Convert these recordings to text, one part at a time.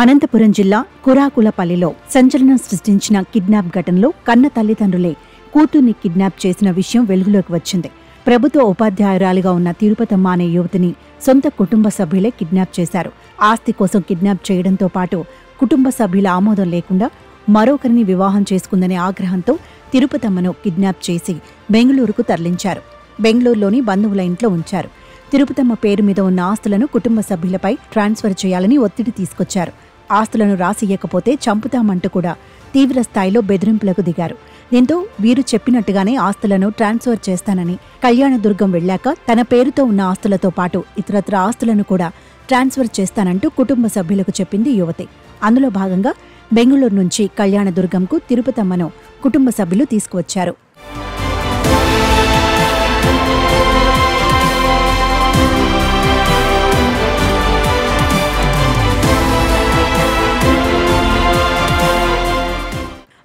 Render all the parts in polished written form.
అనంతపురం జిల్లా కురాకులపల్లిలో సంచలనం సృష్టించిన కిడ్నాప్ ఘటనలో కన్న తల్లిదండ్రులే కూతుర్ని కిడ్నాప్ చేసిన విషయం వెలుగులోకి వచ్చింది. ప్రభుత్వ ఉపాధ్యాయురాలిగా ఉన్న తిరుపతమ్మ అనే యువతిని సొంత కుటుంబ సభ్యులే కిడ్నాప్ చేశారు. ఆస్తి కోసం కిడ్నాప్ చేయడంతో పాటు కుటుంబ సభ్యుల ఆమోదం లేకుండా మరొకరిని వివాహం చేసుకుందనే ఆగ్రహంతో తిరుపతమ్మను కిడ్నాప్ చేసి బెంగళూరుకు తరలించారు. బెంగళూరులోని బంధువుల ఇంట్లో ఉంచారు. తిరుపతమ్మ పేరు మీద ఉన్న ఆస్తులను కుటుంబ సభ్యులపై ట్రాన్స్ఫర్ చేయాలని ఒత్తిడి తీసుకొచ్చారు. ఆస్తులను రాసియ్యకపోతే చంపుతామంటూ కూడా తీవ్ర స్థాయిలో బెదిరింపులకు దిగారు. దీంతో వీరు చెప్పినట్టుగానే ఆస్తులను ట్రాన్స్ఫర్ చేస్తానని, కళ్యాణదుర్గం వెళ్లాక తన పేరుతో ఉన్న ఆస్తులతో పాటు ఇతరత్ర ఆస్తులను కూడా ట్రాన్స్ఫర్ చేస్తానంటూ కుటుంబ సభ్యులకు చెప్పింది యువతి. అందులో భాగంగా బెంగళూరు నుంచి కళ్యాణదుర్గంకు తిరుపతమ్మను కుటుంబ సభ్యులు తీసుకువచ్చారు.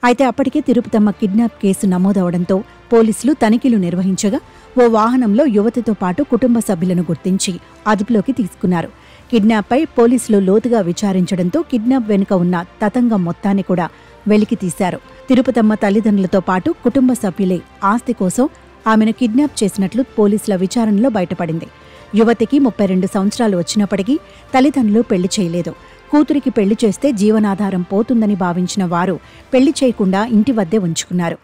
అయితే అప్పటికే తిరుపతమ్మ కిడ్నాప్ కేసు నమోదవడంతో పోలీసులు తనిఖీలు నిర్వహించగా ఓ వాహనంలో యువతితో పాటు కుటుంబ సభ్యులను గుర్తించి అదుపులోకి తీసుకున్నారు. కిడ్నాప్పై పోలీసులు లోతుగా విచారించడంతో కిడ్నాప్ వెనుక ఉన్న తతంగం మొత్తాన్ని కూడా వెలికి తీశారు. తిరుపతమ్మ తల్లిదండ్రులతో పాటు కుటుంబ సభ్యులే ఆస్తి కోసం ఆమెను కిడ్నాప్ చేసినట్లు పోలీసుల విచారణలో బయటపడింది. యువతికి 32 సంవత్సరాలు వచ్చినప్పటికీ తల్లిదండ్రులు పెళ్లి చేయలేదు. కూతురికి పెళ్లి చేస్తే జీవనాధారం పోతుందని భావించిన వారు పెళ్లి చేయకుండా ఇంటి వద్దే ఉంచుకున్నారు.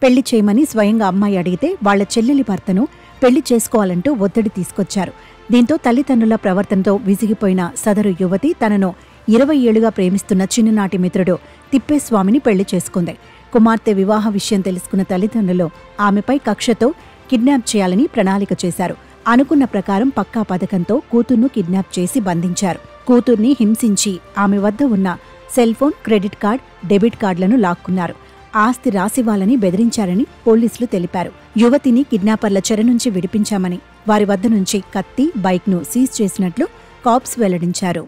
పెళ్లి చేయమని స్వయంగా అమ్మాయి అడిగితే వాళ్ల చెల్లెలి భర్తను పెళ్లి చేసుకోవాలంటూ ఒత్తిడి తీసుకొచ్చారు. దీంతో తల్లిదండ్రుల ప్రవర్తనతో విసిగిపోయిన సదరు యువతి తనను 20 ఏళ్లుగా ప్రేమిస్తున్న చిన్ననాటి మిత్రుడు తిప్పేస్వామిని పెళ్లి చేసుకుంది. కుమార్తె వివాహ విషయం తెలుసుకున్న తల్లిదండ్రులు ఆమెపై కక్షతో కిడ్నాప్ చేయాలని ప్రణాళిక చేశారు. అనుకున్న ప్రకారం పక్కా పథకంతో కూతుర్ను కిడ్నాప్ చేసి బంధించారు. కూతుర్ని హింసించి ఆమె వద్ద ఉన్న cell phone, credit card, debit కార్డులను లాక్కున్నారు. ఆస్తి రాసివ్వాలని బెదిరించారని పోలీసులు తెలిపారు. యువతిని కిడ్నాపర్ల చెర నుంచి విడిపించామని, వారి వద్ద నుంచి కత్తి, బైక్ను సీజ్ చేసినట్లు కాప్స్ వెల్లడించారు.